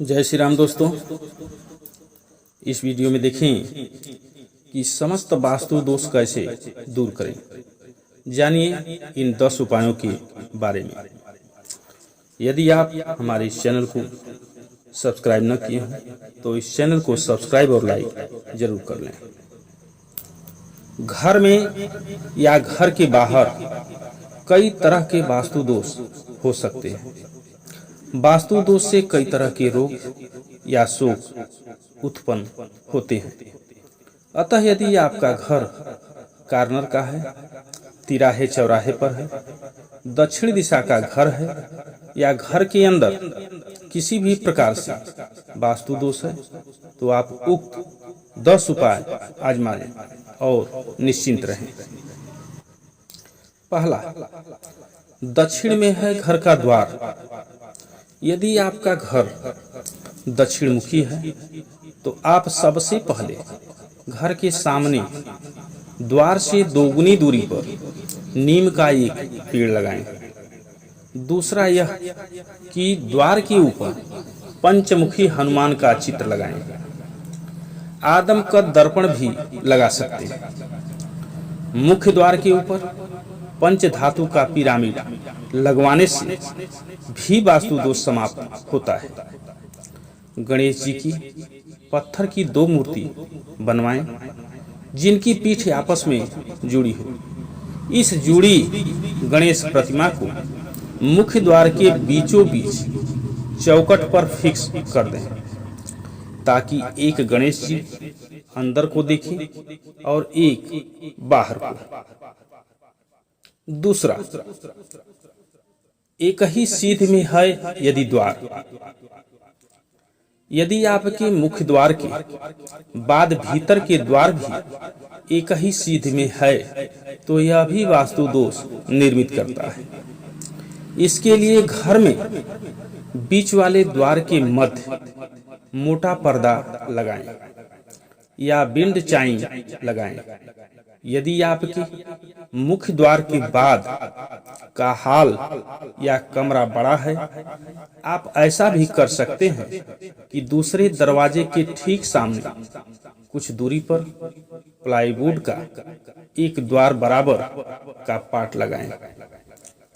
जय श्री राम दोस्तों। इस वीडियो में देखें कि समस्त वास्तु दोष कैसे दूर करें। जानिए इन 10 उपायों के बारे में। यदि आप हमारे इस चैनल को सब्सक्राइब न किए हों तो इस चैनल को सब्सक्राइब और लाइक जरूर कर लें। घर में या घर के बाहर कई तरह के वास्तु दोष हो सकते हैं। वास्तु दोष से कई तरह के रोग या शोक उत्पन्न होते हैं। अतः यदि आपका घर कार्नर का है, तिराहे चौराहे पर है, दक्षिण दिशा का घर है या घर के अंदर किसी भी प्रकार से वास्तु दोष है तो आप उक्त 10 उपाय आजमाएं और निश्चिंत रहें। पहला, दक्षिण में है घर का द्वार। यदि आपका घर दक्षिण मुखी है तो आप सबसे पहले घर के सामने द्वार से 2 गुनी दूरी पर नीम का एक पेड़ लगाएं। दूसरा यह कि द्वार के ऊपर पंचमुखी हनुमान का चित्र लगाएं। आदम का दर्पण भी लगा सकते हैं। मुख्य द्वार के ऊपर पंच धातु का पिरामिड लगवाने से भी वास्तु दोष समाप्त होता है। गणेश जी की पत्थर की 2 मूर्ति बनवाएं जिनकी पीठ आपस में जुड़ी हो। इस जुड़ी गणेश प्रतिमा को मुख्य द्वार के बीचों बीच चौखट पर फिक्स कर दें ताकि एक गणेश जी अंदर को देखें और एक बाहर को। दूसरा, एक ही सीध में है यदि द्वार। यदि आपके मुख्य द्वार के बाद भीतर के द्वार भी एक ही सीध में है तो यह भी वास्तु दोष निर्मित करता है। इसके लिए घर में बीच वाले द्वार के मध्य मोटा पर्दा लगाएं या विंड चाइम लगाएं। यदि आपके मुख्य द्वार के बाद का हॉल या कमरा बड़ा है, आप ऐसा भी कर सकते हैं कि दूसरे दरवाजे के ठीक सामने कुछ दूरी पर प्लाईवुड का एक द्वार बराबर का पार्ट लगाएं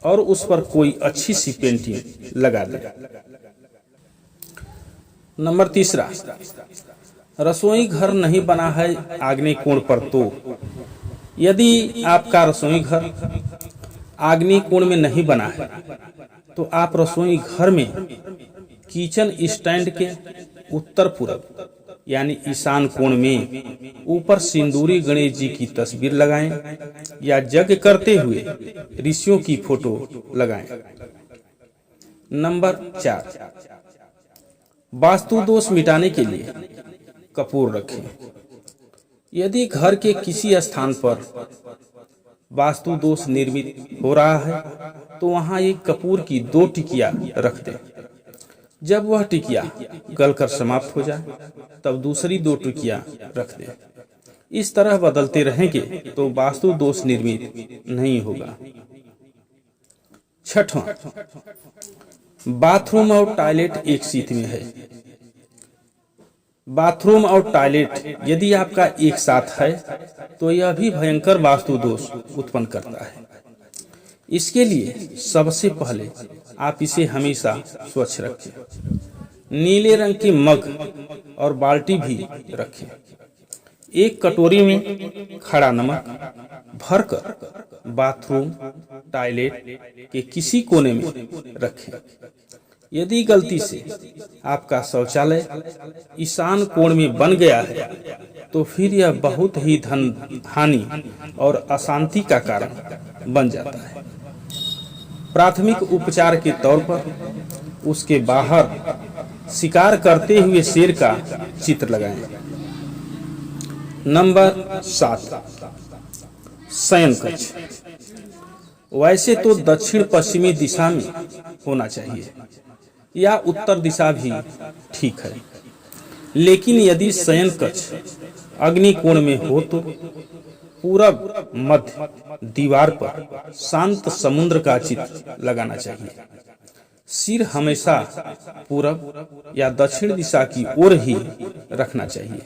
और उस पर कोई अच्छी सी पेंटिंग लगा दें। नंबर 3, रसोई घर नहीं बना है आग्नेय कोण पर तो यदि आपका रसोई घर आग्नेय कोण में नहीं बना है तो आप रसोई घर में किचन स्टैंड के उत्तर पूर्व यानी ईशान कोण में ऊपर सिंदूरी गणेश जी की तस्वीर लगाएं या यज्ञ करते हुए ऋषियों की फोटो लगाएं। नंबर 4, वास्तु दोष मिटाने के लिए कपूर रखें। यदि घर के किसी स्थान पर वास्तु दोष निर्मित हो रहा है तो वहां एक कपूर की 2 टिकिया रख दें। जब वह टिकिया गलकर समाप्त हो जाए तब दूसरी 2 टिकिया रख दें। इस तरह बदलते रहेंगे तो वास्तु दोष निर्मित नहीं होगा। 6वां, बाथरूम और टॉयलेट एक सीध में है। बाथरूम और टॉयलेट यदि आपका एक साथ है तो यह भी भयंकर वास्तु दोष उत्पन्न करता है। इसके लिए सबसे पहले आप इसे हमेशा स्वच्छ रखें। नीले रंग की मग और बाल्टी भी रखें। एक कटोरी में खड़ा नमक भरकर बाथरूम टॉयलेट के किसी कोने में रखें। यदि गलती से आपका शौचालय ईशान कोण में बन गया है तो फिर यह बहुत ही धन हानि और अशांति का कारण बन जाता है। प्राथमिक उपचार के तौर पर उसके बाहर शिकार करते हुए शेर का चित्र लगाएं। नंबर 7, शयन कक्ष। वैसे तो दक्षिण पश्चिमी दिशा में होना चाहिए या उत्तर दिशा भी ठीक है, लेकिन यदि शयन कक्ष अग्नि कोण में हो तो पूरब मध्य दीवार पर शांत समुद्र का चित्र लगाना चाहिए। सिर हमेशा पूरब या दक्षिण दिशा की ओर ही रखना चाहिए।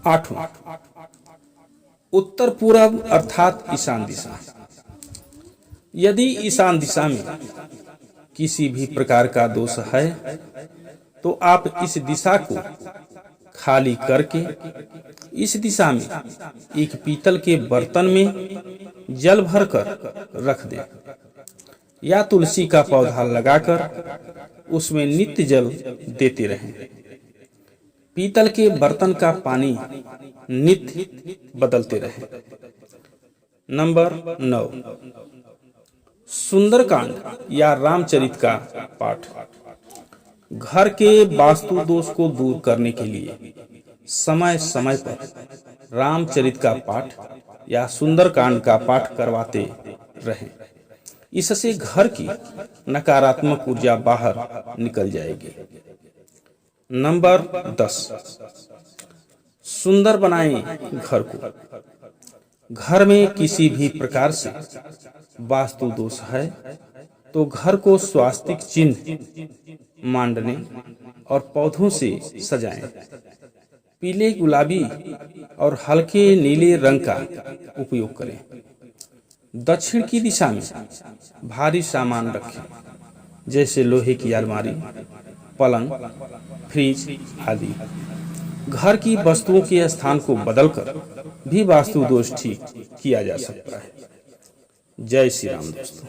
8वां, उत्तर पूरब अर्थात ईशान दिशा। यदि ईशान दिशा में किसी भी प्रकार का दोष है तो आप इस दिशा को खाली करके इस दिशा में एक पीतल के बर्तन में जल भरकर रख दें या तुलसी का पौधा लगाकर उसमें नित्य जल देते रहें। पीतल के बर्तन का पानी नित्य बदलते रहें। नंबर 9, सुंदरकांड या रामचरित का पाठ। घर के वास्तु दोष को दूर करने के लिए समय समय पर रामचरित का पाठ या सुंदरकांड का पाठ करवाते रहें। इससे घर की नकारात्मक ऊर्जा बाहर निकल जाएगी। नंबर 10, सुंदर बनाएं घर को। घर में किसी भी प्रकार से वास्तु दोष है तो घर को स्वास्तिक चिन्ह, मांडने और पौधों से सजाएं। पीले, गुलाबी और हल्के नीले रंग का उपयोग करें। दक्षिण की दिशा में भारी सामान रखें, जैसे लोहे की अलमारी, पलंग, फ्रिज आदि। घर की वस्तुओं के स्थान को बदलकर भी वास्तु दोष ठीक किया जा सकता है। जय श्री राम दोस्तों।